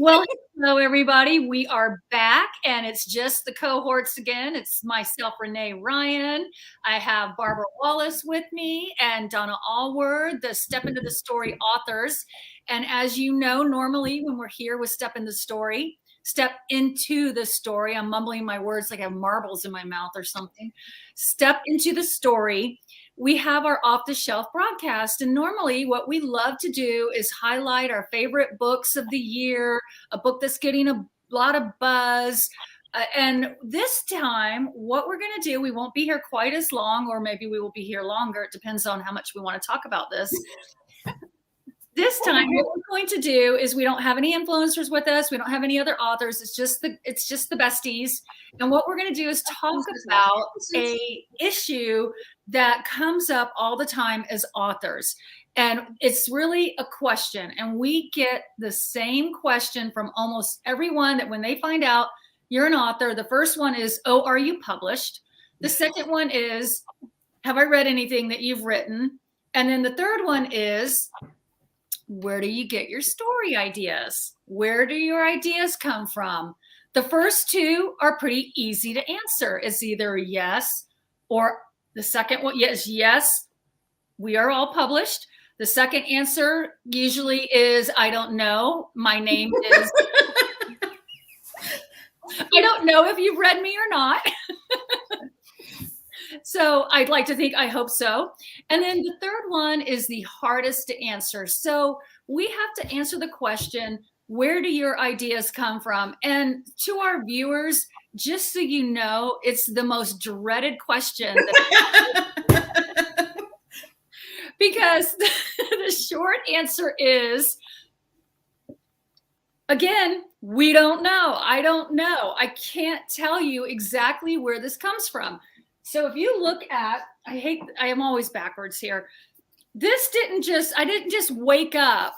Well, hello, everybody. We are back, and it's just the cohorts again. It's myself, Renee Ryan. I have Barbara Wallace with me and Donna Allward, the Step Into the Story authors. And as you know, normally when we're here with Step Into the Story, I'm mumbling my words like I have marbles in my mouth or something. Step into the story. We have our off-the-shelf broadcast, and normally what we love to do is highlight our favorite books of the year, a book that's getting a lot of buzz. And this time, what we're going to do, we won't be here quite as long, or maybe we will be here longer. It depends on how much we want to talk about this. This time, what we're going to do is we don't have any influencers with us. We don't have any other authors. It's just the besties. And what we're going to do is talk about a issue that comes up all the time as authors. And it's really a question. And we get the same question from almost everyone, that when they find out you're an author, the first one is, oh, are you published? The second one is, have I read anything that you've written? And then the third one is, where do you get your story ideas? Where do your ideas come from? The first two are pretty easy to answer. It's either yes, or the second one, yes, we are all published. The second answer usually is, I don't know. My name is, I don't know if you've read me or not. So I'd like to think, I hope so. And then the third one is the hardest to answer. So we have to answer the question, where do your ideas come from? And to our viewers, just so you know, it's the most dreaded question. Because the short answer is, again, we don't know. I don't know. I can't tell you exactly where this comes from. So if you look at, I am always backwards here. I didn't just wake up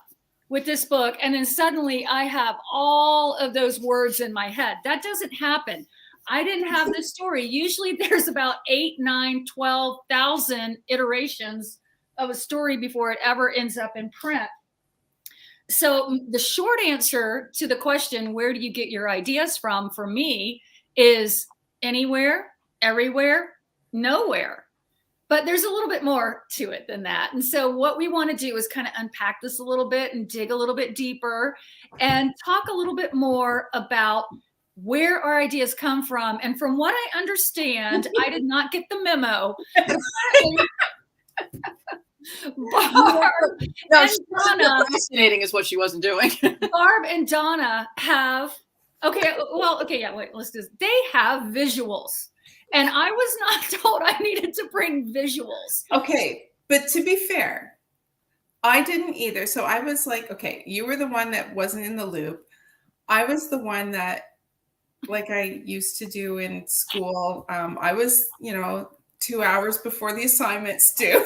with this book and then suddenly I have all of those words in my head. That doesn't happen. I didn't have this story. Usually there's about 8, 9, 12,000 iterations of a story before it ever ends up in print. So the short answer to the question, where do you get your ideas from, for me, is anywhere, everywhere, nowhere. But there's a little bit more to it than that. And so what we want to do is kind of unpack this a little bit and dig a little bit deeper and talk a little bit more about where our ideas come from. And from what I understand, I did not get the memo. Barb and Donna, fascinating is what she wasn't doing. Barb and Donna have, they have visuals. And I was not told I needed to bring visuals. Okay, but to be fair, I didn't either. So I was like, okay, you were the one that wasn't in the loop. I was the one that, like I used to do in school, I was, 2 hours before the assignment's due.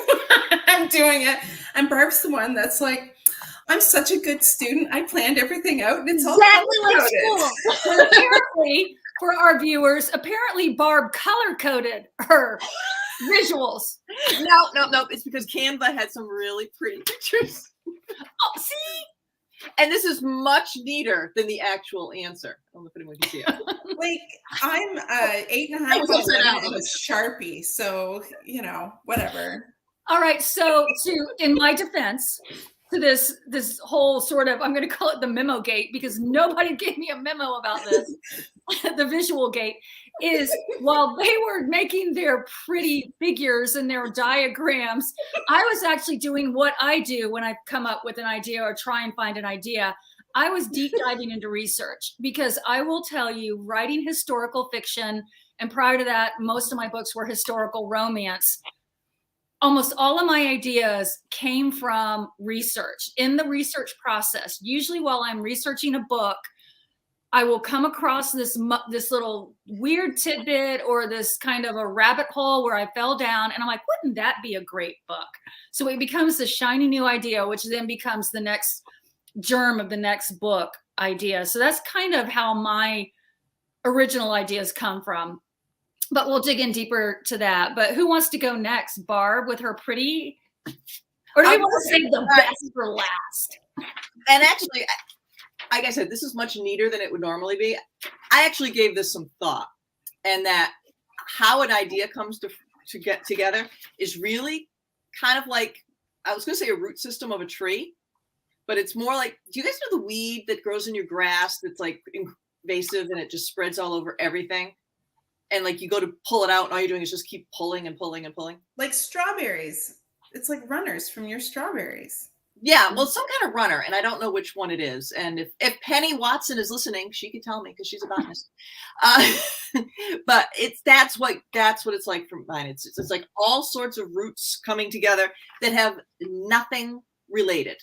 I'm doing it. And Barb's the one that's like, I'm such a good student. I planned everything out and it's all exactly like school. Well, apparently, for our viewers, apparently Barb color-coded her visuals. No. It's because Canva had some really pretty pictures. Oh, see? And this is much neater than the actual answer. I don't know if anyone can see it. Like, I'm 8.5 on a Sharpie, so, whatever. All right, so in my defense, to this whole sort of, I'm going to call it the memo gate, because nobody gave me a memo about this. The visual gate is, while they were making their pretty figures and their diagrams, I was actually doing what I do when I come up with an idea or try and find an idea. I was deep diving into research, because I will tell you, writing historical fiction, and prior to that, most of my books were historical romance. Almost all of my ideas came from research. In the research process, usually while I'm researching a book, I will come across this little weird tidbit or this kind of a rabbit hole where I fell down, and I'm like, wouldn't that be a great book? So it becomes the shiny new idea, which then becomes the next germ of the next book idea. So that's kind of how my original ideas come from. But we'll dig in deeper to that. But who wants to go next? Barb with her pretty, or do we want to save the best for last? And actually, like I said, this is much neater than it would normally be. I actually gave this some thought, and that how an idea comes to get together is really kind of like, I was going to say a root system of a tree, but it's more like, do you guys know the weed that grows in your grass that's like invasive and it just spreads all over everything? And like you go to pull it out and all you're doing is just keep pulling and pulling and pulling. Like strawberries. It's like runners from your strawberries. Yeah, well, some kind of runner, and I don't know which one it is. And if Penny Watson is listening, she could tell me because she's a botanist. But that's what it's like for mine. It's like all sorts of roots coming together that have nothing related.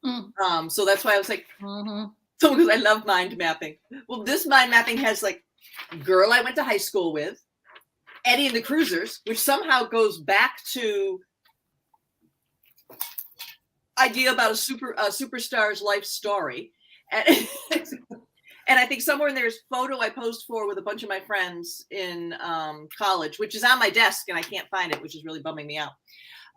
So that's why I was like, so because I love mind mapping. Well, this mind mapping has like girl I went to high school with, Eddie and the Cruisers, which somehow goes back to idea about a superstar's life story, and I think somewhere in there's photo I posed for with a bunch of my friends in college, which is on my desk and I can't find it, which is really bumming me out.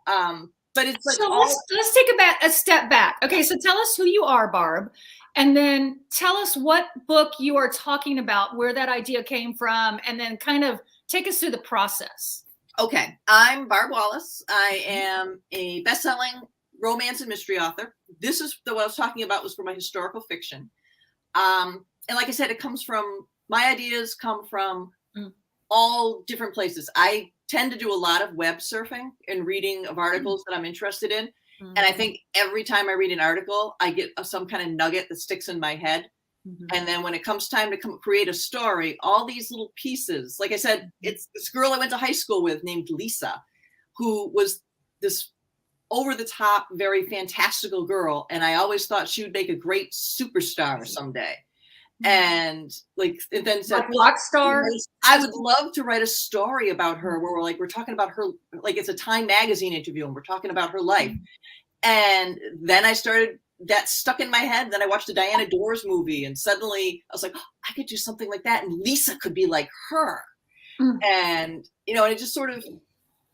But it's like, so let's take a step back. Okay, so tell us who you are, Barb, and then tell us what book you are talking about, where that idea came from, and then kind of take us through the process. Okay, I'm Barb Wallace. I am a best-selling romance and mystery author. This is what I was talking about, was for my historical fiction. And like I said, my ideas come from all different places. I tend to do a lot of web surfing and reading of articles that I'm interested in. And I think every time I read an article, I get some kind of nugget that sticks in my head. And then when it comes time to create a story, all these little pieces, like I said, it's this girl I went to high school with named Lisa, who was this over the top, very fantastical girl. And I always thought she would make a great superstar someday. And then said, like rock star. I would love to write a story about her where we're talking about her, like it's a Time magazine interview and we're talking about her life. And then that stuck in my head. Then I watched the Diana Dors movie and suddenly I was like, oh, I could do something like that. And Lisa could be like her. And, and it just sort of,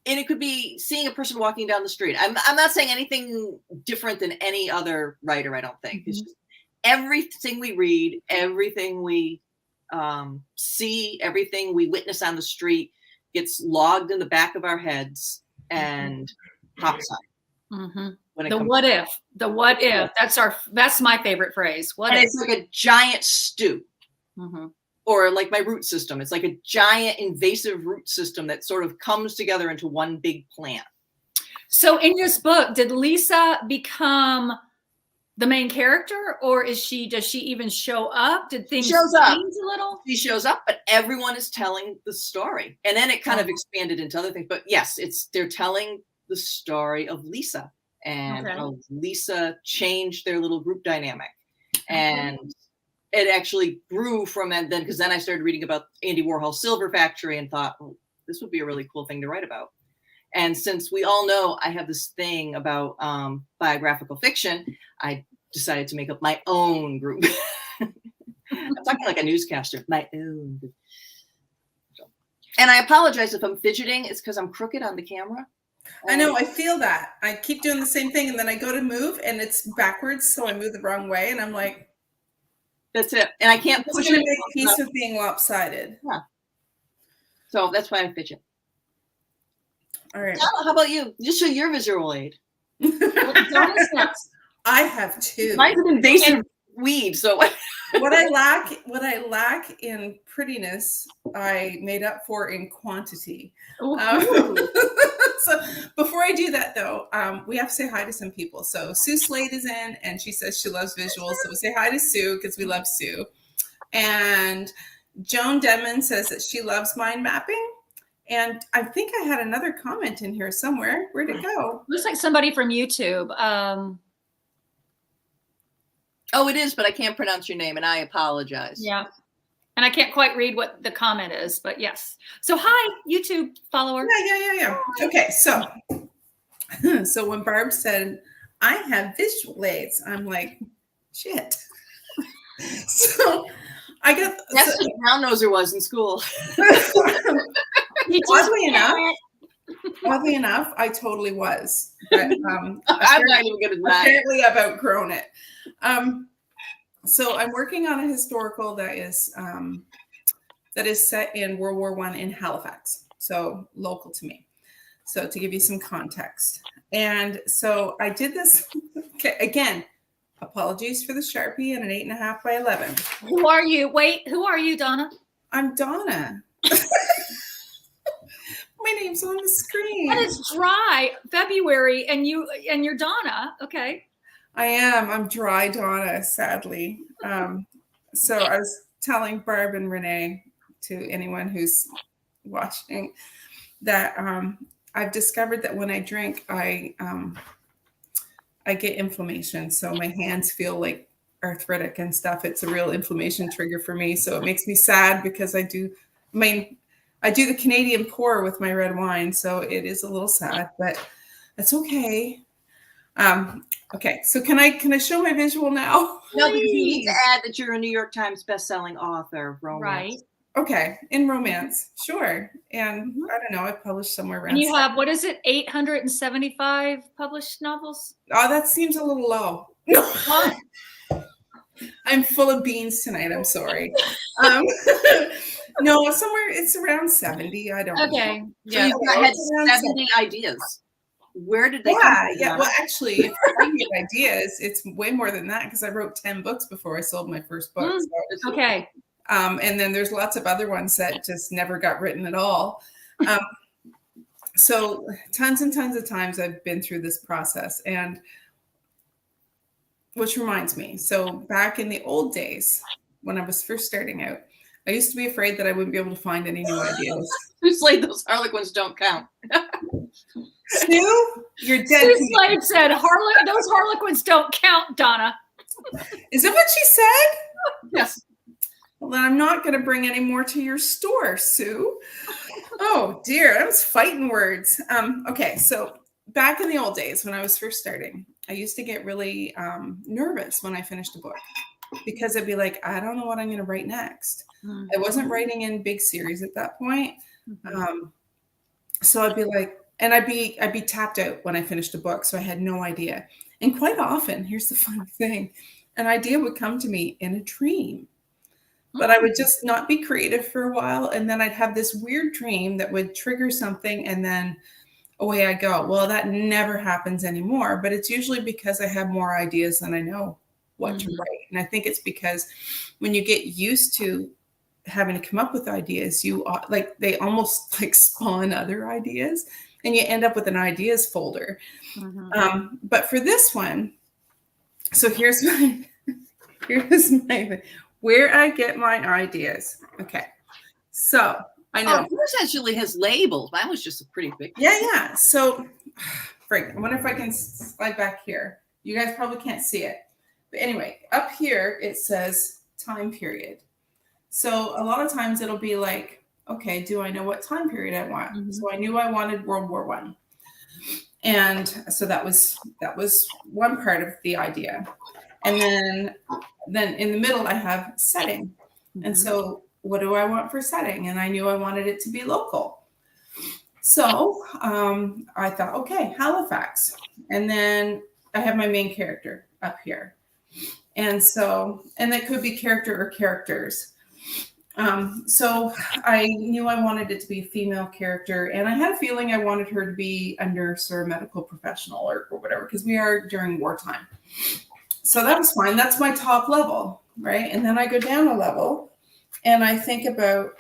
and it could be seeing a person walking down the street. I'm not saying anything different than any other writer, I don't think. It's just everything we read, everything we see, everything we witness on the street gets logged in the back of our heads and pops up. The what if. That's my favorite phrase. What if? It's like a giant stew. Or like my root system. It's like a giant invasive root system that sort of comes together into one big plant. So in this book, did Lisa become the main character, or does she even show up? Did things change a little? She shows up, but everyone is telling the story. And then it kind of expanded into other things. But yes, they're telling the story of Lisa, and how Lisa changed their little group dynamic. And it actually grew from that then, because then I started reading about Andy Warhol's Silver Factory and thought, oh, this would be a really cool thing to write about. And since we all know I have this thing about biographical fiction, I decided to make up my own group. I'm talking like a newscaster, my own group. And I apologize if I'm fidgeting. It's because I'm crooked on the camera. I know, I feel that. I keep doing the same thing, and then I go to move, and it's backwards, so I move the wrong way, and I'm like, that's it. And I can't push it. Make peace with being lopsided. Yeah. So that's why I fidget. All right. How about you? Just show your visual aid. I have two. Mine's an invasive weed. So what I lack in prettiness, I made up for in quantity. So before I do that, though, we have to say hi to some people. So Sue Slade is in, and she says she loves visuals. So we say hi to Sue because we love Sue. And Joan Denman says that she loves mind mapping. And I think I had another comment in here somewhere. Where'd it go? Looks like somebody from YouTube. Oh, it is, but I can't pronounce your name, and I apologize. Yeah. And I can't quite read what the comment is, but yes. So hi, YouTube follower. Yeah. Okay, so when Barb said, I have visual aids, I'm like, shit. So I got... That's what Brown Noser was in school. Oddly enough, I totally was. But, I'm not even going to lie. Apparently I've outgrown it. So I'm working on a historical that is set in World War I in Halifax, so local to me. So to give you some context. And so I did this, okay, again, apologies for the Sharpie and an 8.5 by 11. Who are you? Wait, who are you, Donna? I'm Donna. My name's on the screen. And it's dry February and you're Donna. Okay. I am. I'm dry Donna, sadly. So I was telling Barb and Renee, to anyone who's watching, that I've discovered that when I drink, I get inflammation. So my hands feel like arthritic and stuff. It's a real inflammation trigger for me. So it makes me sad because I do the Canadian pour with my red wine. So it is a little sad, but that's okay. Okay. So can I show my visual now? No, because you need to add that you're a New York Times bestselling author of romance. Right. Okay. In romance. Sure. And I don't know, I've published somewhere around. And you have, what is it? 875 published novels? Oh, that seems a little low. I'm full of beans tonight. I'm sorry. No, somewhere it's around 70. I don't know. Okay. So you had 70 ideas. Where did they come from? Yeah. Well, actually, if I get ideas, it's way more than that because I wrote 10 books before I sold my first book. So, okay. And then there's lots of other ones that just never got written at all. So tons and tons of times I've been through this process. And which reminds me, so back in the old days, when I was first starting out, I used to be afraid that I wouldn't be able to find any new ideas. Sue Slade, those Harlequins don't count. Sue, you're dead. Sue Slade said, those Harlequins don't count, Donna. Is that what she said? Yes. Well, then I'm not going to bring any more to your store, Sue. Oh, dear. I was fighting words. Okay, so back in the old days when I was first starting, I used to get really nervous when I finished a book because I'd be like, I don't know what I'm going to write next. I wasn't writing in big series at that point. So I'd be like, and I'd be tapped out when I finished a book. So I had no idea. And quite often, here's the funny thing, an idea would come to me in a dream. But I would just not be creative for a while. And then I'd have this weird dream that would trigger something. And then away I go. Well, that never happens anymore. But it's usually because I have more ideas than I know what to write. And I think it's because when you get used to having to come up with ideas, they almost like spawn other ideas. And you end up with an ideas folder. But for this one, so here's my where I get my ideas. Okay. So I know. Yours actually has labels. Mine was just a pretty big. Yeah. So, Frank, I wonder if I can slide back here. You guys probably can't see it. But anyway, up here, it says time period. So a lot of times it'll be like, okay, do I know what time period I want? So I knew I wanted World War I. And so that was one part of the idea. And then in the middle, I have setting. And so what do I want for setting? And I knew I wanted it to be local. So I thought, okay, Halifax. And then I have my main character up here. And that could be character or characters. So I knew I wanted it to be a female character, and I had a feeling I wanted her to be a nurse or a medical professional or whatever, because we are during wartime. So that was fine. That's my top level, right? And then I go down a level and I think about,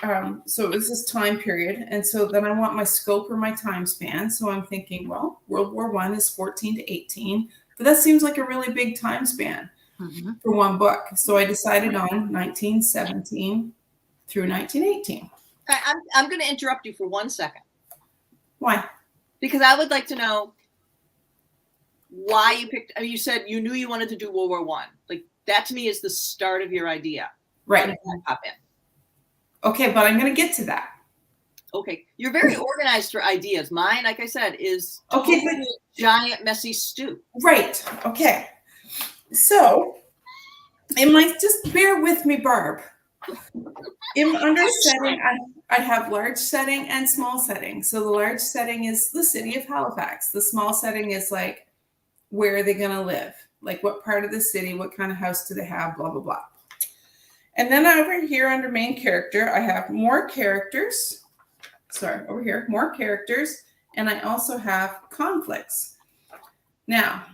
so it was this time period. And so then I want my scope or my time span. So I'm thinking, well, World War I is 14 to 18, but that seems like a really big time span for one book. So I decided on 1917 through 1918. I'm going to interrupt you for 1 second. Why? Because I would like to know why you picked. I mean, you said you knew you wanted to do World War I. Like that to me is the start of your idea. Right. When did that pop in? Okay, but I'm going to get to that. Okay, you're very organized for ideas. Mine, like I said, is okay, a giant messy stew. Right. Okay. So, it might just bear with me, Barb. Under setting, I have large setting and small setting. So the large setting is the city of Halifax. The small setting is like where are they going to live? Like what part of the city, what kind of house do they have, blah, blah, blah. And then over here under main character, I have more characters. Sorry, over here, more characters. And I also have conflicts. Now,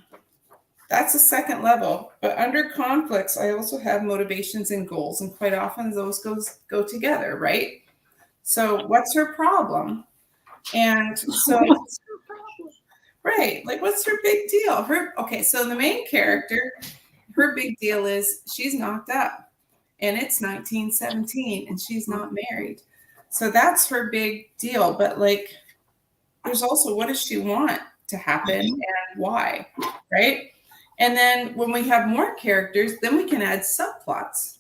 that's the second level. But under conflicts, I also have motivations and goals. And quite often those go together, right? So what's her problem? And so, right, like what's her big deal? Okay, so the main character, her big deal is she's knocked up. And it's 1917 and she's not married. So that's her big deal. But like, there's also what does she want to happen and why, right? And then when we have more characters, then we can add subplots.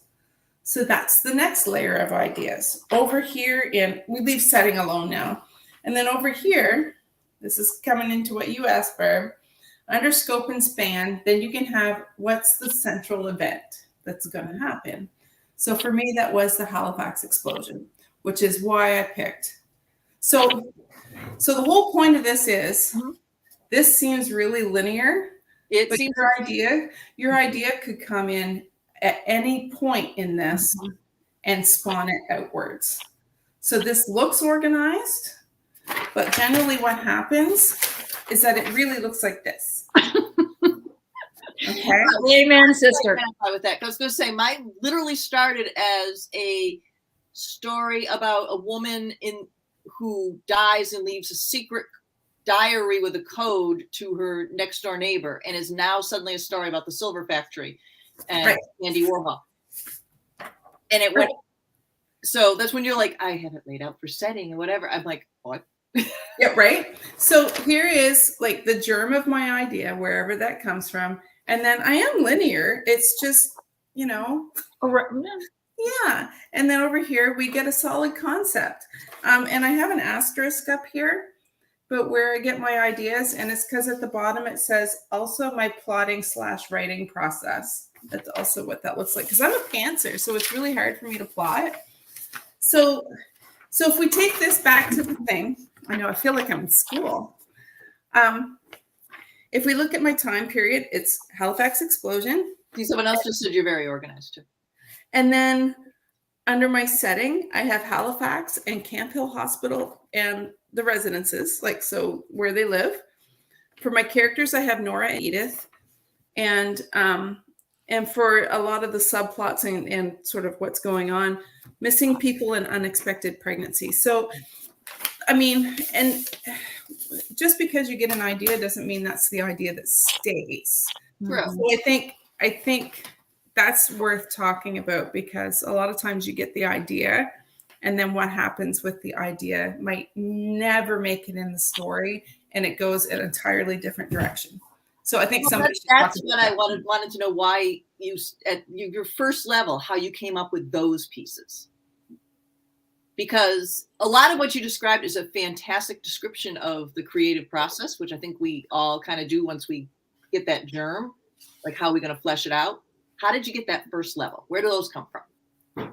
So that's the next layer of ideas. Over here we leave setting alone now. And then over here, this is coming into what you asked, Barb, under scope and span, then you can have what's the central event that's going to happen. So for me, that was the Halifax explosion, which is why I picked. So the whole point of this is, this seems really linear. But your idea could come in at any point in this and spawn it outwards. So this looks organized, but generally what happens is that it really looks like this. Okay. Amen, sister. With that, I was going to say, mine literally started as a story about a woman who dies and leaves a secret diary with a code to her next door neighbor, and is now suddenly a story about the silver factory and Andy Warhol. And it went. So that's when you're like, I have it laid out for setting or whatever. I'm like, what? Yeah, right. So here is like the germ of my idea, wherever that comes from. And then I am linear. It's just, yeah. And then over here, we get a solid concept. And I have an asterisk up here, but where I get my ideas, and it's because at the bottom it says also my plotting/writing process. That's also what that looks like. Because I'm a pantser, so it's really hard for me to plot. So if we take this back to the thing, I know I feel like I'm in school. If we look at my time period, it's Halifax explosion. Someone else just said you're very organized too. And then under my setting, I have Halifax and Camp Hill Hospital and the residences, like so where they live. For my characters, I have Nora and Edith. And for a lot of the subplots and sort of what's going on, missing people and unexpected pregnancy. So, I mean, and just because you get an idea doesn't mean that's the idea that stays. True. So I think that's worth talking about, because a lot of times you get the idea and then what happens with the idea might never make it in the story and it goes an entirely different direction. So I think that's what I wanted to know, why you at your first level, how you came up with those pieces. Because a lot of what you described is a fantastic description of the creative process, which I think we all kind of do once we get that germ, like how are we going to flesh it out? How did you get that first level? Where do those come from?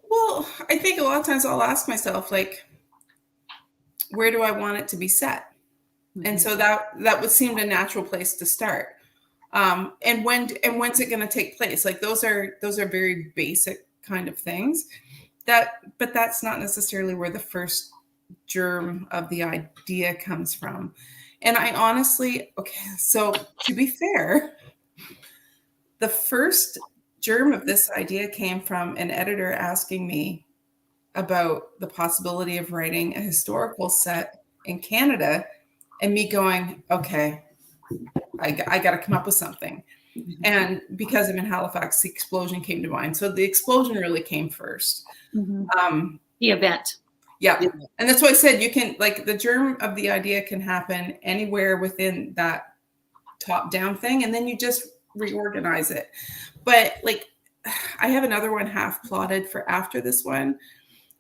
Well, I think a lot of times I'll ask myself, like, where do I want it to be set? Mm-hmm. And so that would seem a natural place to start. And when's it going to take place? Like those are very basic kind of things. But that's not necessarily where the first germ of the idea comes from. And I honestly, so to be fair, the first germ of this idea came from an editor asking me about the possibility of writing a historical set in Canada, and me going, okay, I got to come up with something. And because I'm in Halifax, the explosion came to mind. So the explosion really came first. Mm-hmm. The event. Yeah. And that's why I said you can, like, the germ of the idea can happen anywhere within that top down thing. And then you just reorganize it. But like, I have another one half plotted for after this one,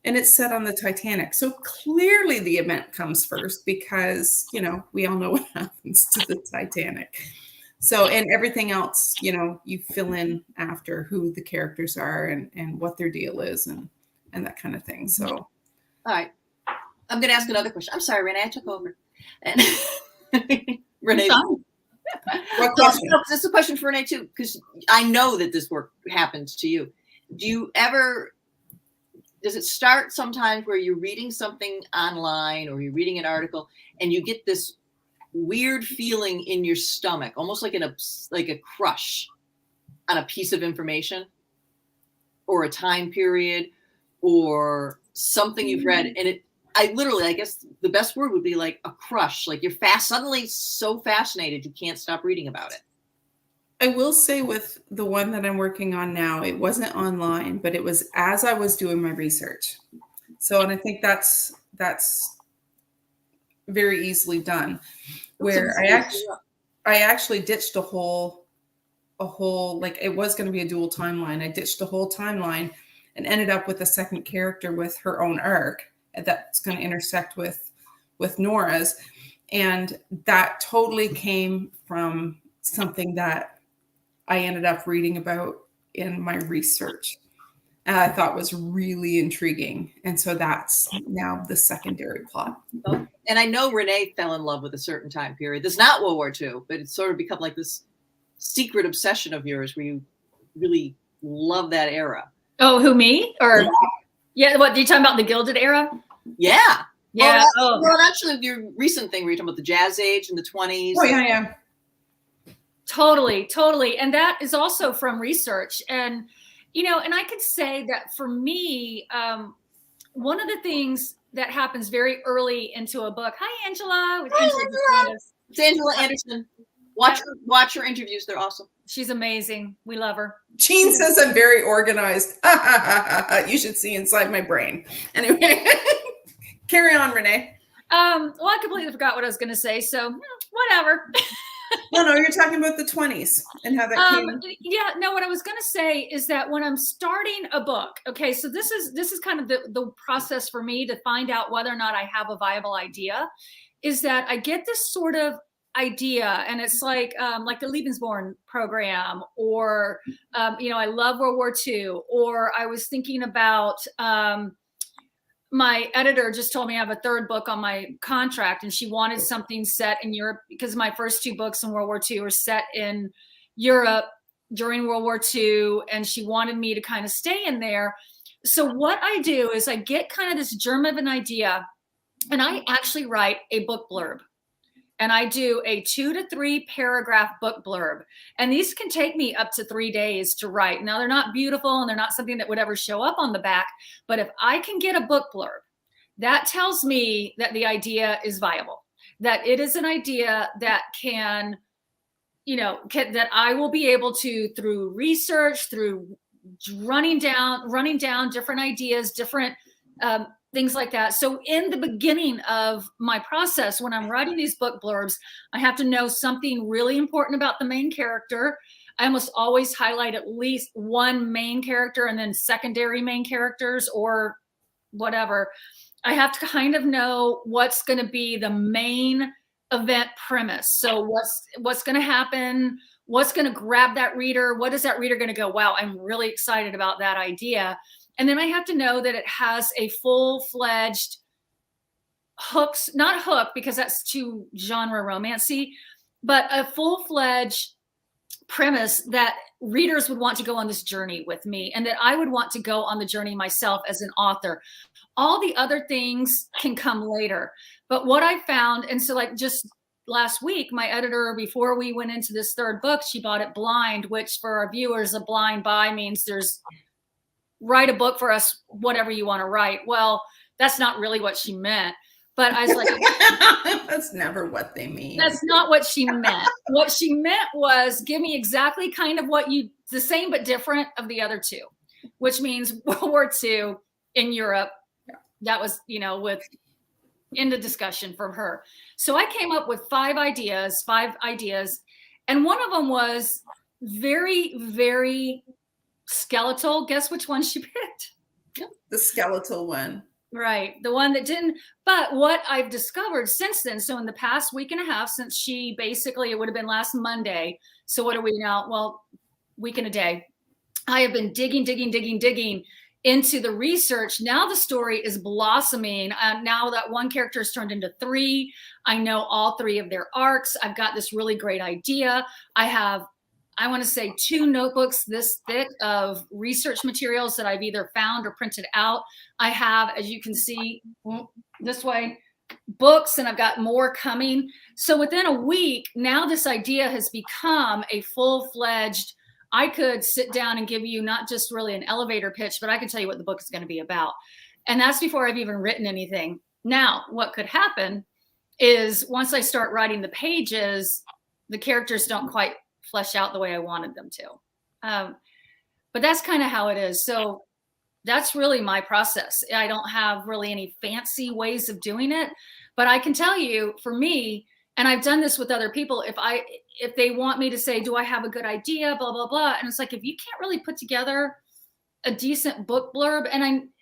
and it's set on the Titanic. So clearly the event comes first because, we all know what happens to the Titanic. So, and everything else, you fill in after who the characters are and what their deal is and that kind of thing. So. All right. I'm going to ask another question. I'm sorry, Renee, I took over. And Renee. What question? No, this is a question for Renee too, because I know that this work happens to you. Does it start sometimes where you're reading something online or you're reading an article and you get this weird feeling in your stomach, almost like a crush on a piece of information or a time period or something you've read, and I guess the best word would be like a crush, like you're suddenly so fascinated you can't stop reading about it. I will say with the one that I'm working on now, it wasn't online, but it was as I was doing my research. So, and I think that's very easily done, where I actually ditched a whole, like it was going to be a dual timeline. I ditched the whole timeline and ended up with a second character with her own arc that's going to intersect with Nora's. And that totally came from something that I ended up reading about in my research. And I thought was really intriguing. And so that's now the secondary plot. Oh, and I know Renee fell in love with a certain time period. That's not World War II, but it's sort of become like this secret obsession of yours where you really love that era. Oh, who, me? Or yeah, what, are you talking about the Gilded Era? Yeah. Yeah. Well, actually, your recent thing where you're talking about the Jazz Age in the 20s. Oh, yeah. Totally. And that is also from research. And, and I could say that for me, one of the things that happens very early into a book. Hi, Angela. Hi, Angela. It's Angela Anderson. Watch her interviews. They're awesome. She's amazing. We love her. Jean says I'm very organized. You should see inside my brain. Anyway, carry on, Renee. Well, I completely forgot what I was going to say. So whatever. No, you're talking about the 20s and how that came. Yeah, no, what I was going to say is that when I'm starting a book, okay, so this is kind of the process for me to find out whether or not I have a viable idea, is that I get this sort of idea, and it's like the Lebensborn program, or I love World War II, or I was thinking about my editor just told me I have a third book on my contract, and she wanted something set in Europe because my first two books in World War II were set in Europe during World War II, and she wanted me to kind of stay in there. So what I do is I get kind of this germ of an idea, and I actually write a book blurb. And I do a 2 to 3 paragraph book blurb. And these can take me up to 3 days to write. Now, they're not beautiful and they're not something that would ever show up on the back. But if I can get a book blurb, that tells me that the idea is viable, that it is an idea that can, that I will be able to, through research, through running down different ideas, different things like that. So in the beginning of my process, when I'm writing these book blurbs, I have to know something really important about the main character. I almost always highlight at least one main character and then secondary main characters or whatever. I have to kind of know what's going to be the main event premise. So what's going to happen? What's going to grab that reader? What is that reader going to go, wow, I'm really excited about that idea. And then I have to know that it has a full-fledged not hook because that's too genre romancy, but a full-fledged premise that readers would want to go on this journey with me, and that I would want to go on the journey myself as an author. All the other things can come later. But what I found, and so like just last week, my editor, before we went into this third book, she bought it blind, which for our viewers, a blind buy means write a book for us, whatever you want to write. Well, that's not really what she meant. But I was like, that's never what they mean. That's not what she meant. What she meant was give me exactly kind of the same but different of the other two, which means World War II in Europe. That was, in the discussion from her. So I came up with 5 ideas. And one of them was very, very skeletal. Guess which one she picked? The skeletal one. Right. The one that didn't. But what I've discovered since then, so in the past week and a half, since she basically, it would have been last Monday. So what are we now? Well, week and a day. I have been digging into the research, now the story is blossoming. Now that one character has turned into 3, I know all 3 of their arcs. I've got this really great idea. I want to say 2 notebooks this thick of research materials that I've either found or printed out. I have, as you can see, this way, books, and I've got more coming. So within a week, now this idea has become a full-fledged, I could sit down and give you not just really an elevator pitch, but I can tell you what the book is going to be about. And that's before I've even written anything. Now, what could happen is once I start writing the pages, the characters don't quite flesh out the way I wanted them to. But that's kind of how it is. So that's really my process. I don't have really any fancy ways of doing it, but I can tell you, for me, and I've done this with other people, if they want me to say, do I have a good idea, blah, blah, blah. And it's like, if you can't really put together a decent book blurb,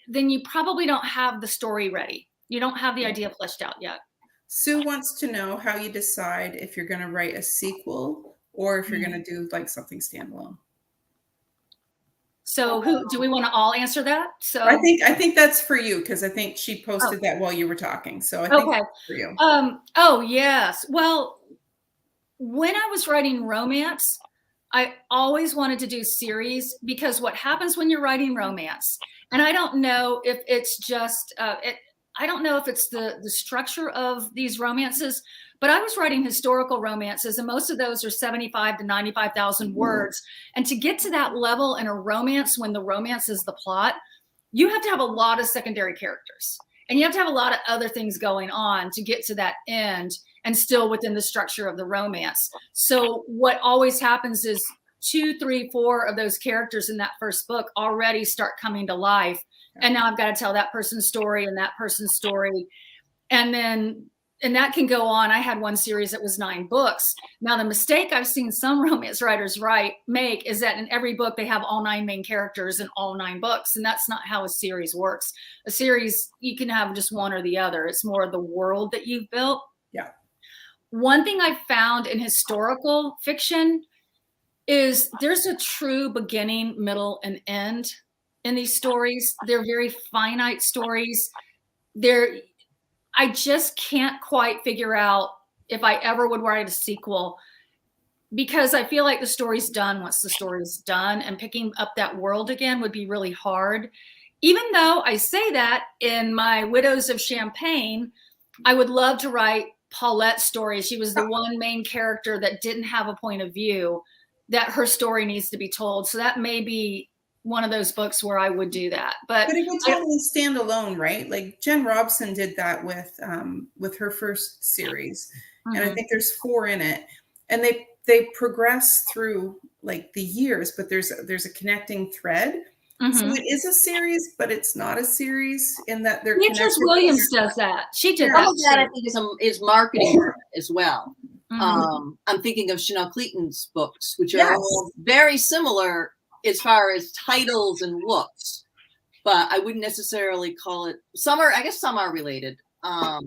then you probably don't have the story ready. You don't have the idea fleshed out yet. Sue wants to know how you decide if you're going to write a sequel or if you're going to do like something standalone. So do we want to all answer that? So I think that's for you, because I think she posted that while you were talking. So I think that's for you. Oh yes. Well, when I was writing romance, I always wanted to do series, because what happens when you're writing romance, and I don't know if it's just I don't know if it's the structure of these romances, but I was writing historical romances, and most of those are 75 to 95,000 words. And to get to that level in a romance, when the romance is the plot, you have to have a lot of secondary characters, and you have to have a lot of other things going on to get to that end and still within the structure of the romance. So what always happens is 2, 3, 4 of those characters in that first book already start coming to life. And now I've got to tell that person's story and that person's story. And that can go on. I had one series that was 9 books. Now, the mistake I've seen some romance writers make is that in every book, they have all 9 main characters in all 9 books. And that's not how a series works. A series, you can have just one or the other. It's more the world that you've built. Yeah. One thing I found in historical fiction is there's a true beginning, middle, and end in these stories. They're very finite stories. I just can't quite figure out if I ever would write a sequel, because I feel like the story's done once the story's done, and picking up that world again would be really hard. Even though I say that in my Widows of Champagne, I would love to write Paulette's story. She was the one main character that didn't have a point of view, that her story needs to be told. So that may be one of those books where I would do that. But it would totally stand alone, right? Like Jen Robson did that with her first series. Mm-hmm. And I think there's 4 in it. And they progress through like the years, but there's a connecting thread. Mm-hmm. So it is a series, but it's not a series in that they're Beatrice Williams does that. She did that. All of that I think is marketing as well. Mm-hmm. I'm thinking of Chanel Cleaton's books, which are all very similar as far as titles and looks, but I wouldn't necessarily call it. I guess some are related. But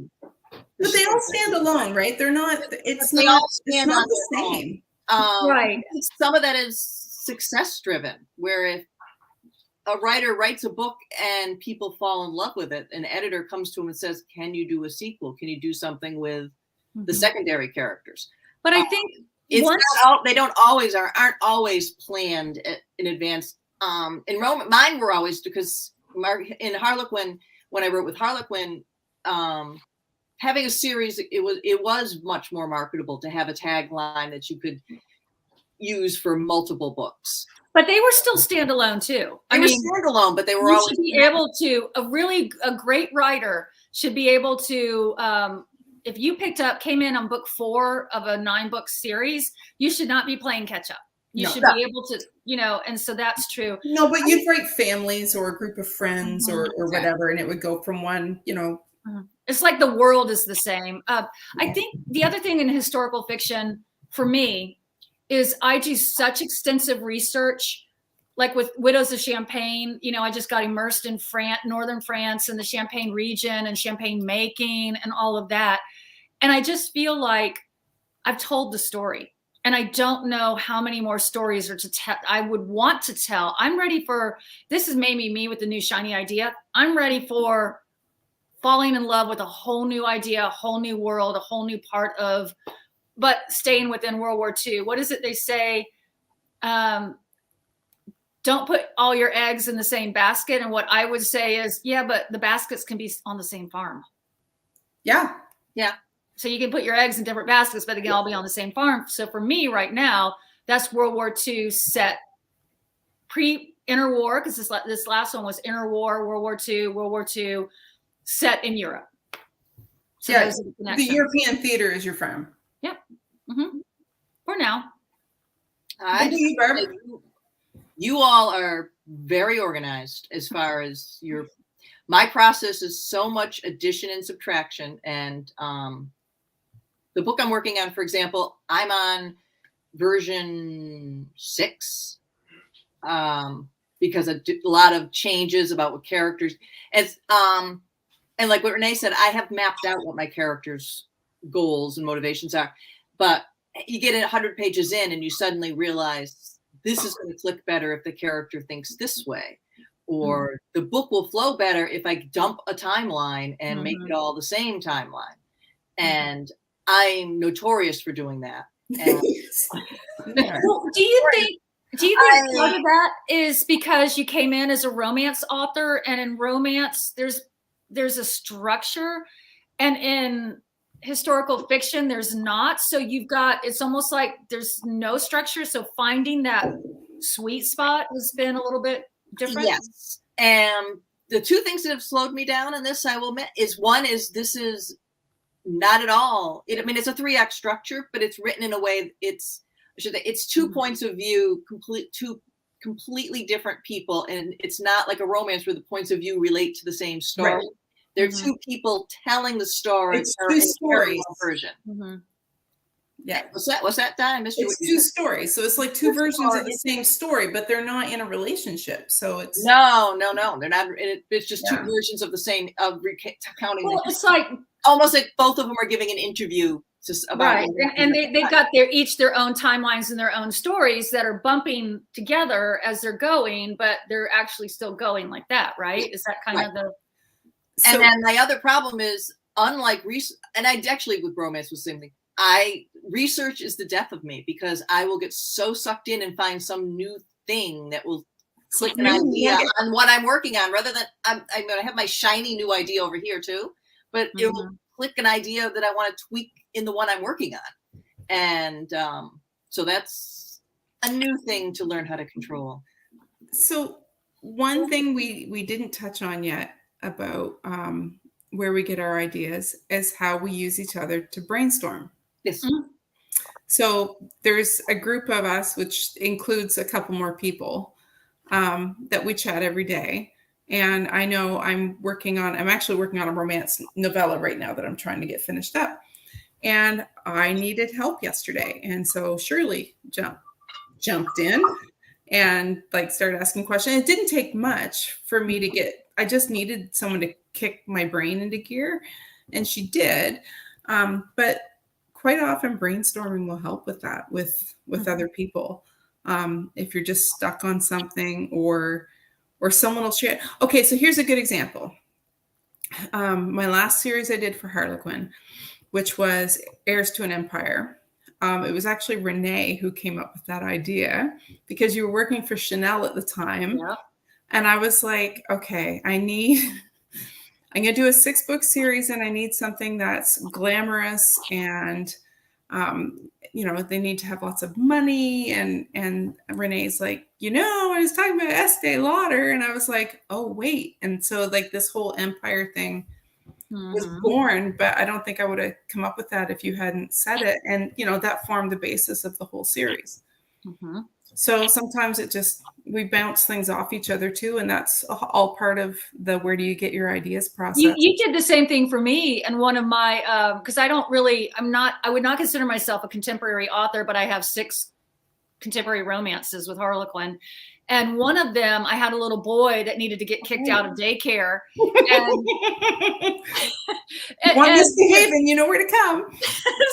they all stand alone, right? They're not. It's they not. All stand it's not the same. Right. Some of that is success driven, where if a writer writes a book and people fall in love with it, an editor comes to him and says, "Can you do a sequel? Can you do something with the secondary characters?" But I think it's they aren't always planned in advance. In Rome, mine were always, because in Harlequin, when I wrote with Harlequin, having a series, it was much more marketable to have a tagline that you could use for multiple books. But they were still standalone too. They were standalone, but they were always be able to. A great writer should be able to. If you came in on book 4 of a 9-book series, you should not be playing catch up. You should be able to, and so that's true. No, but you'd write families or a group of friends or whatever, and it would go from one, It's like the world is the same. I think the other thing in historical fiction for me is I do such extensive research, like with Widows of Champagne. I just got immersed in northern France and the Champagne region and champagne making and all of that. And I just feel like I've told the story. and I don't know how many more stories are to tell. I would want to tell. I'm ready for, this is maybe me with the new shiny idea. I'm ready for falling in love with a whole new idea, a whole new world, a whole new part of, but staying within World War II. What is it they say? Don't put all your eggs in the same basket. And what I would say is, yeah, but the baskets can be on the same farm. Yeah. Yeah. So you can put your eggs in different baskets, but they can all be on the same farm. So for me right now, that's World War II set pre-interwar, because this last one was interwar, World War II, set in Europe. So yeah, those are the European theater is your farm. Yep. Mm-hmm. For now. You all are very organized as far as my process is so much addition and subtraction. And the book I'm working on, for example, I'm on version 6 because a lot of changes about what characters and like what Renee said, I have mapped out what my characters' goals and motivations are, but you get 100 pages in and you suddenly realize this is going to click better if the character thinks this way, or the book will flow better if I dump a timeline and make it all the same timeline. And I'm notorious for doing that. And well, do you think part of that is because you came in as a romance author, and in romance there's a structure, and in historical fiction there's not? So it's almost like there's no structure. So finding that sweet spot has been a little bit different. Yes. And the two things that have slowed me down in this, I will admit, is one is this is not at all. I mean, it's a 3-act structure, but it's written in a way it's 2 points of view, two completely different people. And it's not like a romance where the points of view relate to the same story. Right. They're 2 people telling the story. It's 2 stories. Version. Yeah. What's that, Donna? I missed you. It's 2 stories. So it's like 2 versions of the same story, but they're not in a relationship. So it's no. They're not. It's just 2 versions of the same recounting. Well, it's like almost like both of them are giving an interview about right, and they've got their own timelines and their own stories that are bumping together as they're going, but they're actually still going like that, right? Is that kind of the? And then my other problem is, unlike and I actually with romance was the same thing. Research is the death of me, because I will get so sucked in and find some new thing that will click an idea on what I'm working on, rather than I'm going to have my shiny new idea over here too, but it will click an idea that I want to tweak in the one I'm working on. And so that's a new thing to learn how to control. So one thing we didn't touch on yet about where we get our ideas is how we use each other to brainstorm. Yes. So there's a group of us, which includes a couple more people, that we chat every day. And I know I'm actually working on a romance novella right now that I'm trying to get finished up. And I needed help yesterday. And so Shirley jumped in and started asking questions. It didn't take much for me to I just needed someone to kick my brain into gear. And she did. But quite often brainstorming will help with that, with other people. If you're just stuck on something or someone will share. Okay, so here's a good example. My last series I did for Harlequin, which was Heirs to an Empire. It was actually Renee who came up with that idea, because you were working for Chanel at the time. Yeah. And I was like, okay, I'm going to do a 6-book series, and I need something that's glamorous, and, they need to have lots of money. And Renee's like, I was talking about Estee Lauder. And I was like, oh, wait. And so this whole empire thing was born, but I don't think I would have come up with that if you hadn't said it. And, that formed the basis of the whole series. So sometimes we bounce things off each other too. And that's all part of the where do you get your ideas process. You did the same thing for me. And one of my, because I would not consider myself a contemporary author, but I have 6 contemporary romances with Harlequin. And one of them, I had a little boy that needed to get kicked out of daycare. And, One misbehaving, you know where to come.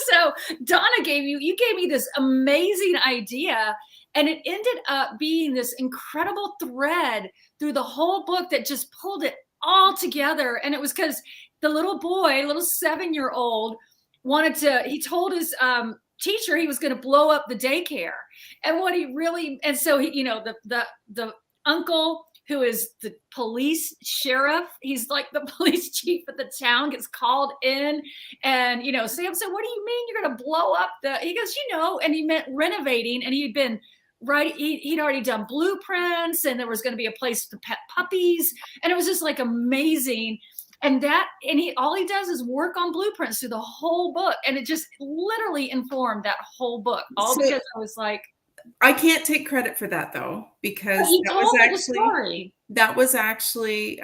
So Donna you gave me this amazing idea, and it ended up being this incredible thread through the whole book that just pulled it all together. And it was because the little boy, little 7-year-old, he told his teacher he was going to blow up the daycare. And so he, the uncle who is the police sheriff, he's like the police chief of the town, gets called in, and Sam said, "What do you mean you're going to blow up he goes, and he meant renovating, and he'd been right, he'd already done blueprints, and there was going to be a place to pet puppies, and it was just like amazing. And all he does is work on blueprints through the whole book. And it just literally informed that whole book. Because I was like, I can't take credit for that though, because that was actually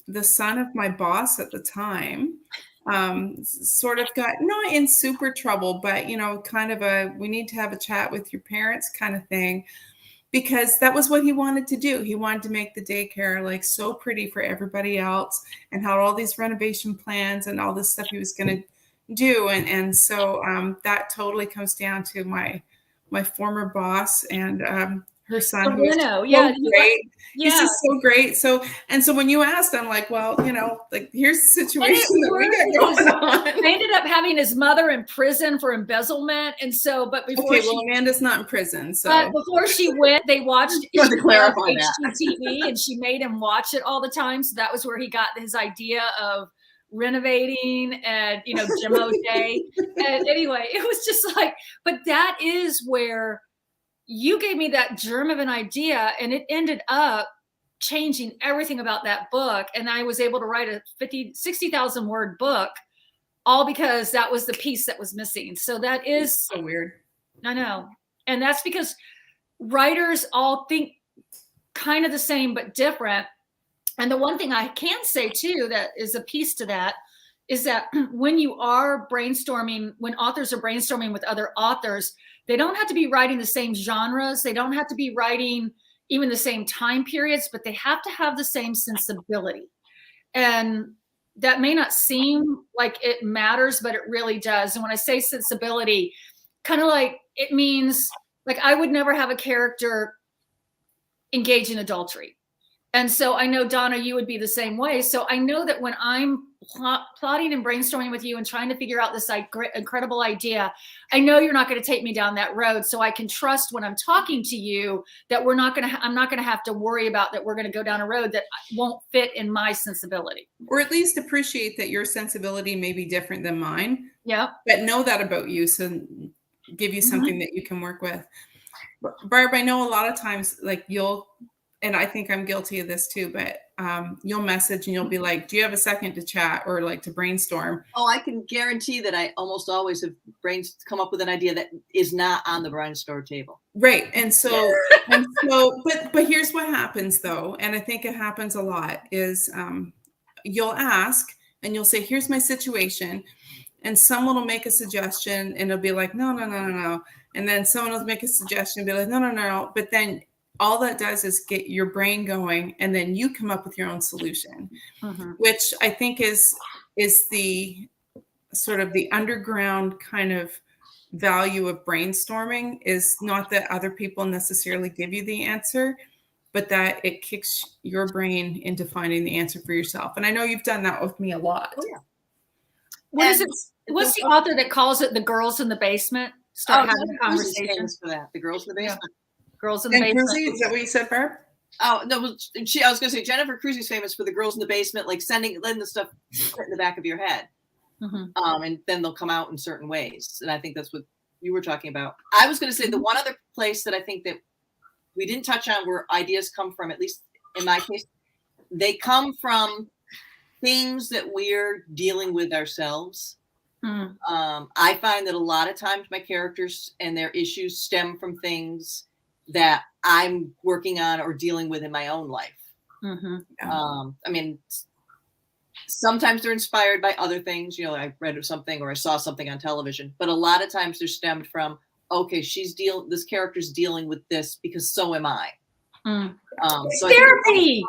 the son of my boss at the time. Sort of got not in super trouble, but kind of we need to have a chat with your parents kind of thing. Because that was what he wanted to do. He wanted to make the daycare like so pretty for everybody else, and had all these renovation plans and all this stuff he was going to do. And so that totally comes down to my former boss and her son, who's so great. He's just so great. So when you asked, I'm like, well, like here's the situation that we got going on. I ended up having his mother in prison for embezzlement, and so, but before Amanda's not in prison. So but before she went, they watched HGTV, and she made him watch it all the time. So that was where he got his idea of renovating and Jimmo Day. And anyway, it was just like, but that is where you gave me that germ of an idea, and it ended up changing everything about that book. And I was able to write a 60,000 word book, all because that was the piece that was missing. So that is so weird. I know. And that's because writers all think kind of the same, but different. And the one thing I can say too, that is a piece to that, is that when when authors are brainstorming with other authors, they don't have to be writing the same genres. They don't have to be writing even the same time periods, but they have to have the same sensibility. And that may not seem like it matters, but it really does. And when I say sensibility, kind of like it means like I would never have a character engage in adultery. And so I know, Donna, you would be the same way. So I know that when I'm plotting and brainstorming with you and trying to figure out this incredible idea, I know you're not going to take me down that road. So I can trust when I'm talking to you that I'm not going to have to worry about that we're going to go down a road that won't fit in my sensibility. Or at least appreciate that your sensibility may be different than mine. Yeah. But know that about you. So give you something that you can work with. Barb, I know a lot of times like and I think I'm guilty of this too, but you'll message and you'll be like, do you have a second to chat or like to brainstorm? Oh, I can guarantee that I almost always have come up with an idea that is not on the brainstorm table. Right. And so, but here's what happens though. And I think it happens a lot is you'll ask and you'll say, here's my situation. And someone will make a suggestion and it'll be like, no. And then someone will make a suggestion and be like, no. But then all that does is get your brain going, and then you come up with your own solution, which I think is the sort of the underground kind of value of brainstorming, is not that other people necessarily give you the answer, but that it kicks your brain into finding the answer for yourself. And I know you've done that with me a lot. Oh, yeah. What's the author that calls it the girls in the basement? Start having conversations for that. The girls in the basement. Yeah. Girls in the basement. Cruzy, is that what you said, Barb? Oh no, I was going to say Jennifer Cruzy's famous for the girls in the basement, like letting the stuff sit in the back of your head, and then they'll come out in certain ways. And I think that's what you were talking about. I was going to say the one other place that I think that we didn't touch on where ideas come from, at least in my case, they come from things that we're dealing with ourselves. I find that a lot of times my characters and their issues stem from things that I'm working on or dealing with in my own life. I mean, sometimes they're inspired by other things. I read something or I saw something on television, but a lot of times they're stemmed from, okay, this character's dealing with this because so am I. It's therapy.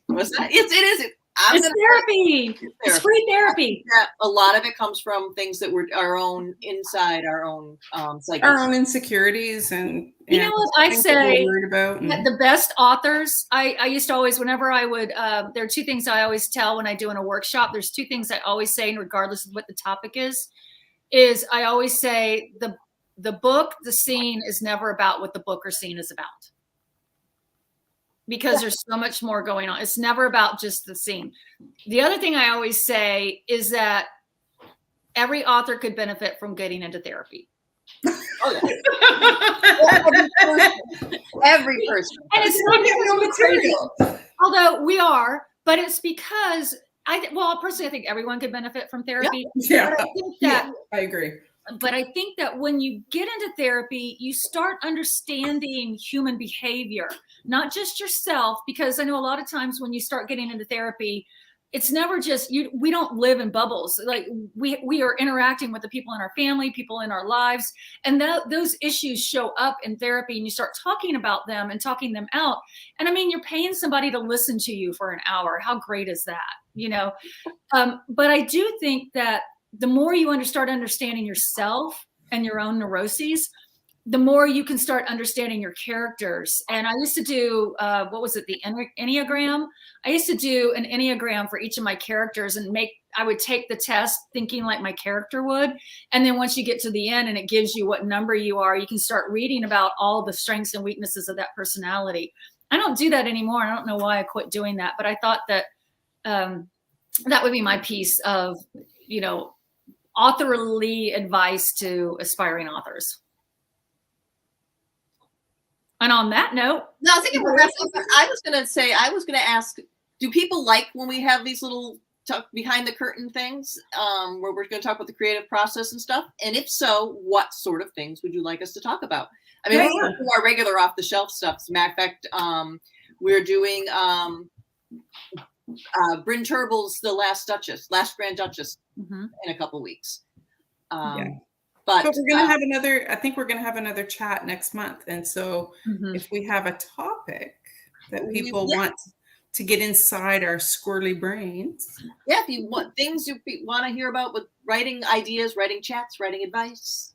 What's that? It is. It's therapy. It's free therapy. A lot of it comes from things that were our own inside, our own psyche. Our own insecurities and you know what I say about that the best authors, I used to always, whenever I would, there are two things I always tell when I do in a workshop. There's two things I always say, and regardless of what the topic is I always say the book, the scene is never about what the book or scene is about. Because there's so much more going on. It's never about just the scene. The other thing I always say is that every author could benefit from getting into therapy. Oh, yeah. Every person. And it's not no material. Although we are, but it's because personally, I think everyone could benefit from therapy. Yeah. But I think that I agree. But I think that when you get into therapy, you start understanding human behavior, not just yourself, because I know a lot of times when you start getting into therapy, it's never just you. We don't live in bubbles. Like we are interacting with the people in our family, people in our lives, and those issues show up in therapy, and you start talking about them and talking them out. And I mean, you're paying somebody to listen to you for an hour. How great is that? You know, but I do think that the more you start understanding yourself and your own neuroses, the more you can start understanding your characters. And I used to do, the Enneagram? I used to do an Enneagram for each of my characters and I would take the test thinking like my character would. And then once you get to the end and it gives you what number you are, you can start reading about all the strengths and weaknesses of that personality. I don't do that anymore. I don't know why I quit doing that, but I thought that that would be my piece of, authorly advice to aspiring authors. And on that note, no, I think I was going to ask, do people like when we have these little behind the curtain things where we're going to talk about the creative process and stuff? And if so, what sort of things would you like us to talk about? I mean, we're doing our regular off the shelf stuff. As a matter of fact, we're doing Bryn Terbal's The Last Grand Duchess in a couple weeks. But we're going to have I think we're going to have another chat next month. And so if we have a topic that people want to get inside our squirrely brains. Yeah, if you want things you want to hear about with writing ideas, writing chats, writing advice,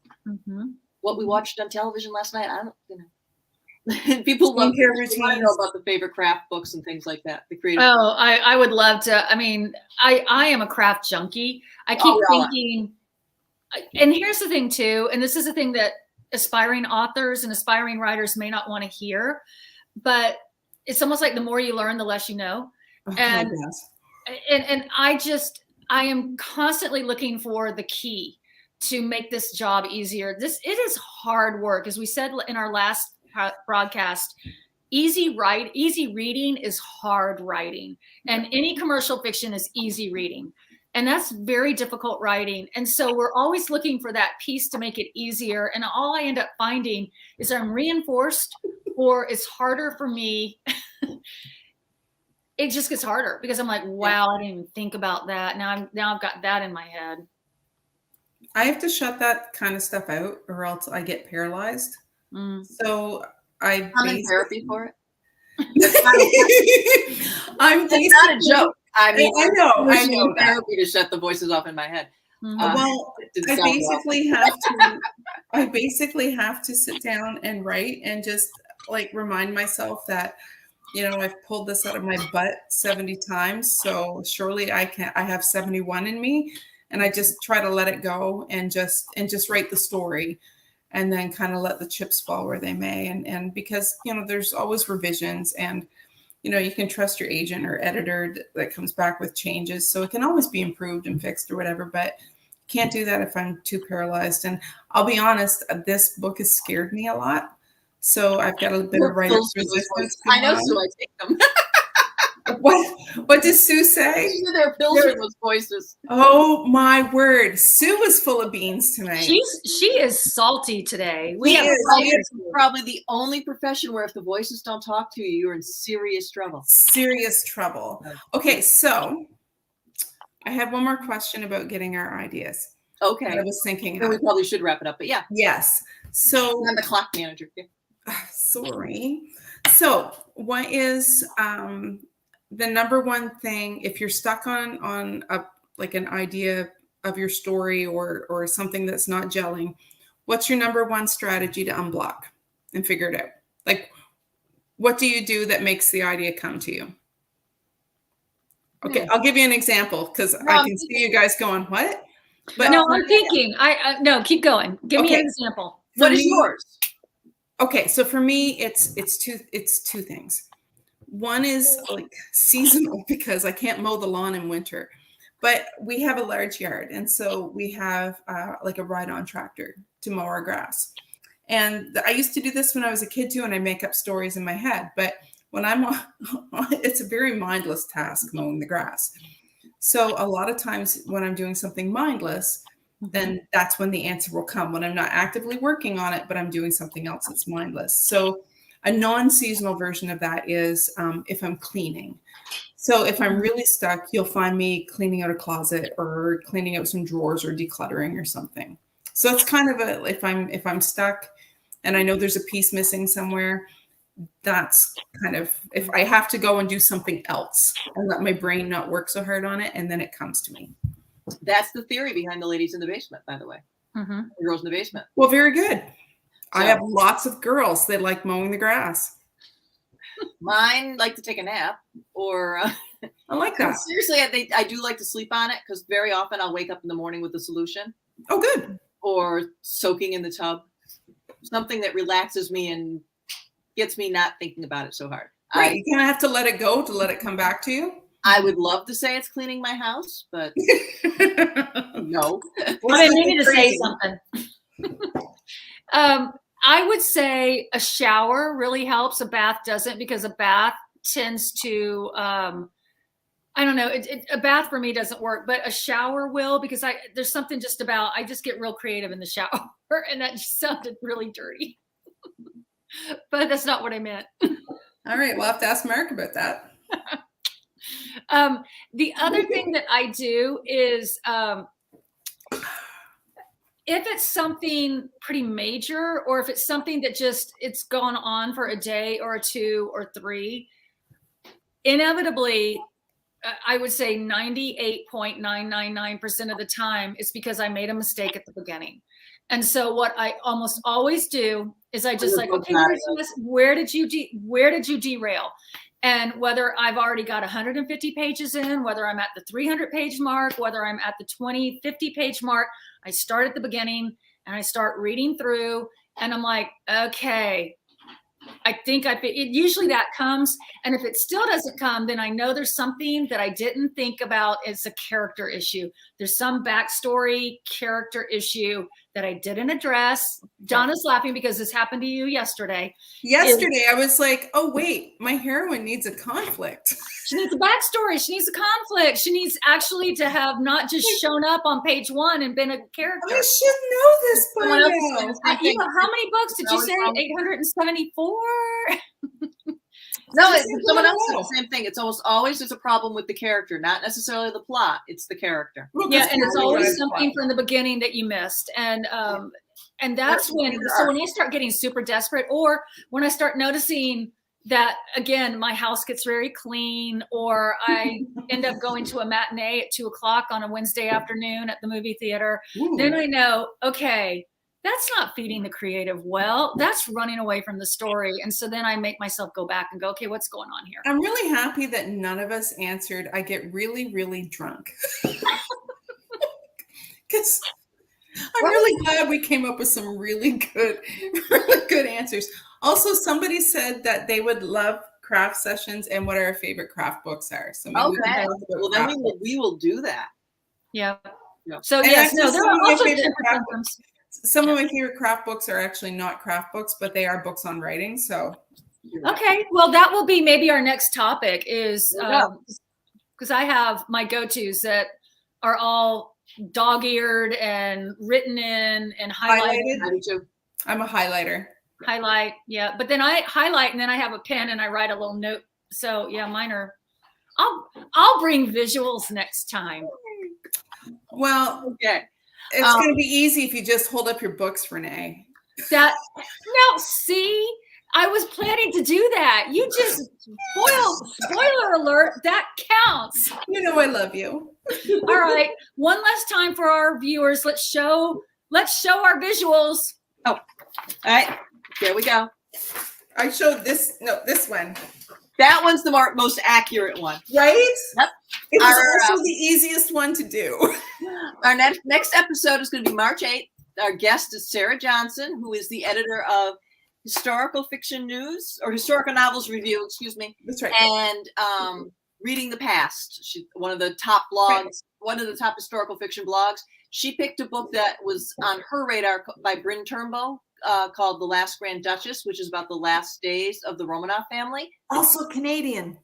what we watched on television last night, I don't, people want to know about the favorite craft books and things like that. The creative. Oh, I would love to. I mean, I am a craft junkie. I keep thinking, and here's the thing too, and this is the thing that aspiring authors and aspiring writers may not want to hear, but it's almost like the more you learn, the less you know. And I am constantly looking for the key to make this job easier. It is hard work. As we said in our last broadcast, easy reading is hard writing, and any commercial fiction is easy reading. And that's very difficult writing. And so we're always looking for that piece to make it easier. And all I end up finding is I'm reinforced, or it's harder for me. It just gets harder because I'm like, wow, I didn't even think about that. Now I've got that in my head. I have to shut that kind of stuff out or else I get paralyzed. So I'm in therapy for it. It's not a joke. I mean, I know therapy to shut the voices off in my head. Well, I basically have to sit down and write and just like remind myself that, I've pulled this out of my butt 70 times. So surely I have 71 in me, and I just try to let it go and just write the story, and then kind of let the chips fall where they may. And because, there's always revisions, and, you can trust your agent or editor that comes back with changes. So it can always be improved and fixed or whatever, but can't do that if I'm too paralyzed. And I'll be honest, this book has scared me a lot. So I've got a bit of writer's resistance. I know, so I take them. What does Sue say? They're pills in those voices. Oh my word. Sue was full of beans tonight. She is salty today. It's probably the only profession where if the voices don't talk to you, you're in serious trouble. Serious trouble. Okay, so I had one more question about getting our ideas. Okay. I was thinking we probably should wrap it up, but yeah. Yes. So I'm the clock manager. Yeah. Sorry. So, what is the number one thing if you're stuck on a like an idea of your story or something that's not gelling? What's your number one strategy to unblock and figure it out? Like, what do you do that makes the idea come to you? Okay, I'll give you an example because I can see you guys going, what? But no, I'm thinking. No, keep going. Give me an example. What is yours? Okay, so for me, it's two things. One is like seasonal because I can't mow the lawn in winter, but we have a large yard, and so we have like a ride-on tractor to mow our grass. And I used to do this when I was a kid too, and I make up stories in my head. But when I'm on, it's a very mindless task mowing the grass. So a lot of times when I'm doing something mindless, then that's when the answer will come, when I'm not actively working on it, but I'm doing something else that's mindless. So a non-seasonal version of that is if I'm cleaning. So if I'm really stuck, you'll find me cleaning out a closet or cleaning out some drawers or decluttering or something. So it's kind of a, if I'm stuck and I know there's a piece missing somewhere, that's kind of, if I have to go and do something else and let my brain not work so hard on it, and then it comes to me. That's the theory behind the ladies in the basement, by the way. The girls in the basement. Well, very good. So, I have lots of girls that like mowing the grass. Mine like to take a nap, or I like that. Seriously, I do like to sleep on it because very often I'll wake up in the morning with a solution. Oh, good. Or soaking in the tub, something that relaxes me and gets me not thinking about it so hard. Right, you kind of have to let it go to let it come back to you. I would love to say it's cleaning my house, but no. I need to say something. I would say a shower really helps. A bath doesn't, because a bath tends to, I don't know, a bath for me doesn't work, but a shower will, because there's something just about, I just get real creative in the shower, and that just sounded really dirty. But that's not what I meant. All right, we'll have to ask Mark about that. The other thing that I do is if it's something pretty major, or if it's something that just it's gone on for a day or two or three, inevitably, I would say 98.999% of the time it's because I made a mistake at the beginning. And so what I almost always do is I just like, okay, where did you derail? And whether I've already got 150 pages in, whether I'm at the 300 page mark, whether I'm at the 50 page mark, I start at the beginning and I start reading through, and I'm like, okay, I think usually that comes. And if it still doesn't come, then I know there's something that I didn't think about. It's a character issue. There's some backstory character issue that I didn't address. Donna's laughing because this happened to you yesterday. I was like, oh, wait, my heroine needs a conflict. She needs a backstory. She needs a conflict. She needs actually to have not just shown up on page one and been a character. I should know this by now. How many books did you say? 874? No, someone else said the same thing. It's almost always there's a problem with the character, not necessarily the plot. It's the character. Yeah, and it's always something from the beginning that you missed. And that's when I start getting super desperate, or when I start noticing that, again, my house gets very clean, or I end up going to a matinee at 2:00 on a Wednesday afternoon at the movie theater, then I know, okay, that's not feeding the creative well. That's running away from the story. And so then I make myself go back and go, okay, what's going on here? I'm really happy that none of us answered, I get really, really drunk. Because I'm really glad we came up with some really good answers. Also, somebody said that they would love craft sessions and what our favorite craft books are. So maybe we will do that. Yeah. So yes, there are also different symptoms. Some of my favorite craft books are actually not craft books, but they are books on writing. So, okay, well, that will be maybe our next topic, is because I have my go-tos that are all dog-eared and written in and highlighted. I'm a highlighter. Highlight, yeah. But then I highlight, and then I have a pen and I write a little note. So yeah, mine are. I'll bring visuals next time. Well, okay. It's going to be easy if you just hold up your books, Renee. See, I was planning to do that. You just spoiler alert, that counts. You know I love you. All right. One last time for our viewers. Let's show our visuals. Oh, all right. There we go. I showed this one. That one's the most accurate one. Right? Yep. It was also the easiest one to do. Our next episode is going to be March 8th. Our guest is Sarah Johnson, who is the editor of Historical Fiction News, or Historical Novels Review, excuse me. That's right. And Reading the Past. She's one of the top blogs, one of the top historical fiction blogs. She picked a book that was on her radar by Bryn Turnbow called The Last Grand Duchess, which is about the last days of the Romanov family. Also Canadian.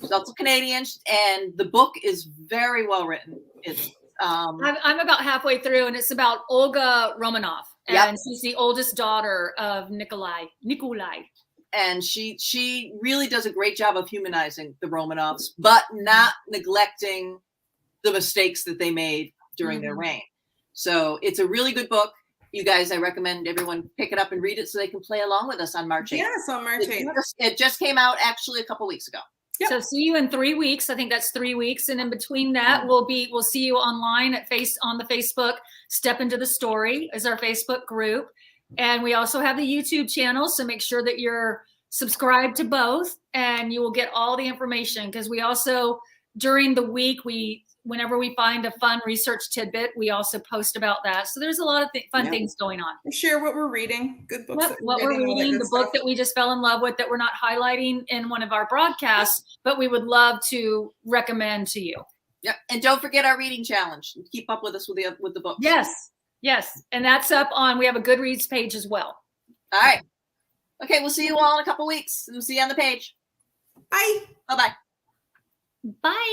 She's also Canadian, and the book is very well written. It's I'm about halfway through, and it's about Olga Romanov, and she's the oldest daughter of Nikolai. And she really does a great job of humanizing the Romanovs, but not neglecting the mistakes that they made during their reign. So it's a really good book. You guys, I recommend everyone pick it up and read it so they can play along with us on March 8th. Yes, on March 8th. It just came out actually a couple weeks ago. Yep. So see you in 3 weeks. I think that's 3 weeks. And in between that, we'll see you online on the Facebook. Step Into the Story is our Facebook group. And we also have the YouTube channel. So make sure that you're subscribed to both, and you will get all the information, because we also, during the week, whenever we find a fun research tidbit, we also post about that. So there's a lot of fun things going on. We share what we're reading, good books. What we're reading, the book that we just fell in love with that we're not highlighting in one of our broadcasts, but we would love to recommend to you. Yep. And don't forget our reading challenge. Keep up with us with the books. Yes. And that's up on, we have a Goodreads page as well. All right. Okay, we'll see you all in a couple weeks. We'll see you on the page. Bye. Bye-bye. Bye.